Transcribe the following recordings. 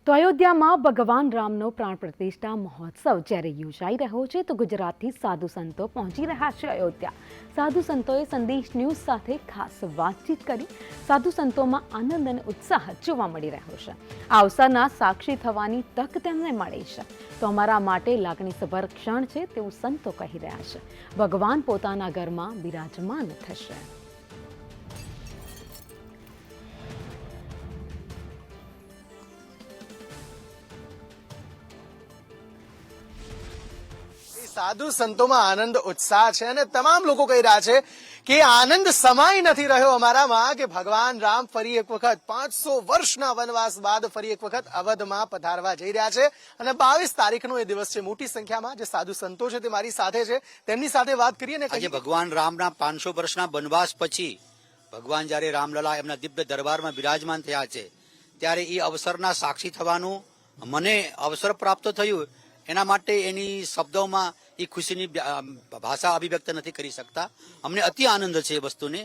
તો અયોધ્યામાં ભગવાન રામનો પ્રાણ પ્રતિષ્ઠા મહોત્સવ જ્યારે યોજાઈ રહ્યો છે તો ગુજરાતથી સાધુ સંતો પહોંચી રહ્યા છે અયોધ્યા. સાધુ સંતોએ સંદેશ ન્યૂઝ સાથે ખાસ વાતચીત કરી. સાધુ સંતોમાં આનંદ અને ઉત્સાહ જોવા મળી રહ્યો છે. આ અવસરના સાક્ષી થવાની તક તેમને મળી છે. તો અમારા માટે લાગણીસભર ક્ષણ છે તેવું સંતો કહી રહ્યા છે. ભગવાન પોતાના ઘરમાં બિરાજમાન થશે. સાધુ સંતોમાં આનંદ ઉત્સાહ છે અને તમામ લોકો કહી રહ્યા છે કે આનંદ સમાઈ નથી રહ્યો અમારામાં કે ભગવાન રામ ફરી એક વખત 500 વર્ષના વનવાસ બાદ ફરી એક વખત અવધમાં પધારવા જઈ રહ્યા છે અને 22 તારીખનો એ દિવસ છે. મોટી સંખ્યામાં જે સાધુ સંતો છે તે મારી સાથે છે, તેમની સાથે વાત કરીએ ને. આજે ભગવાન રામના 500 વર્ષના વનવાસ પછી ભગવાન જયારે રામલલા એમના દિવ્ય દરબારમાં બિરાજમાન થયા છે ત્યારે એ અવસરના સાક્ષી થવાનું મને અવસર પ્રાપ્ત થયું. એના માટે એની શબ્દોમાં એ ખુશીની ભાષા અભિવ્યક્ત નથી કરી શકતા. અમને અતિ આનંદ છે એ વસ્તુને.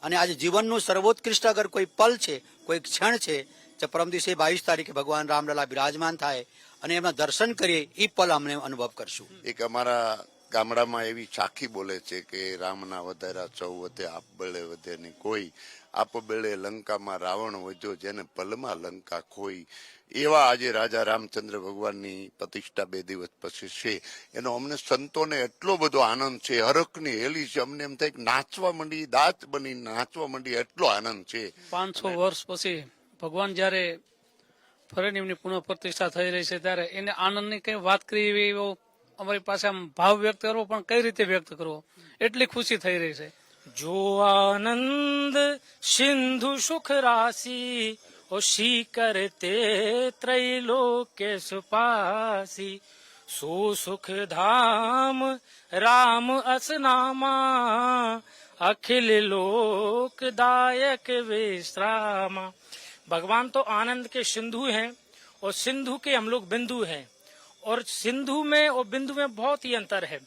અને આજે જીવનનું સર્વોત્કૃષ્ટ અગર કોઈ પલ છે, કોઈ ક્ષણ છે, જે પરમ દિવસે 22 તારીખે ભગવાન રામલલા બિરાજમાન થાય અને એમના દર્શન કરીએ એ પલ અમને અનુભવ કરશું. એક અમારા ગામડામાં એવી સાખી બોલે છે કે રામના વધારા સૌ વધે, આપ બળે વધે નહીં કોઈ. આપ બળે લંકામાં રાવણ વધ્યો, જેને પલમાં લંકા ખોઈ. એવા આજે રાજા રામચંદ્ર ભગવાનની પ્રતિષ્ઠા 2 દિવસ પછી છે. એનો અમને સંતોને એટલો બધો આનંદ છે, હરખની હેલી છે. અમને એમ થાય કે નાચવા માંડી, દાંત બની નાચવા માંડી, એટલો આનંદ છે. 500 વર્ષ પછી ભગવાન જયારે ફરી એમની પુનઃ પ્રતિષ્ઠા થઈ રહી છે ત્યારે એને આનંદની કઈ વાત કરી એવો અમારી પાસે આમ ભાવ વ્યક્ત કરવો, પણ કઈ રીતે વ્યક્ત કરવો એટલી ખુશી થઈ રહી છે. જો આનંદ સિંધુ સુખ રાશી ઓ શીકર તે ત્રૈલોક્ય સુપાસી સો સુખ ધામ राम असनामा अखिल लोकदायक विश्रामा. भगवान तो आनंद के सिंधु हैं और सिंधु के हम लोग बिंदु हैं, और सिंधु में और बिंदु में बहुत ही अंतर है.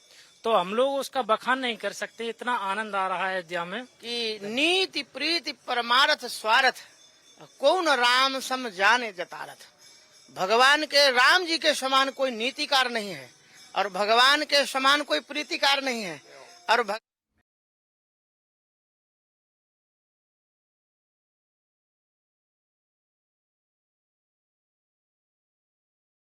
तो हम लोग उसका बखान नहीं कर सकते. इतना आनंद आ रहा है अयोध्या में कि नीति प्रीति परमार्थ स्वार्थ कौन राम सम जाने जतारथ. भगवान के राम जी के समान कोई नीतिकार नहीं है और भगवान के समान कोई प्रीतिकार नहीं है. और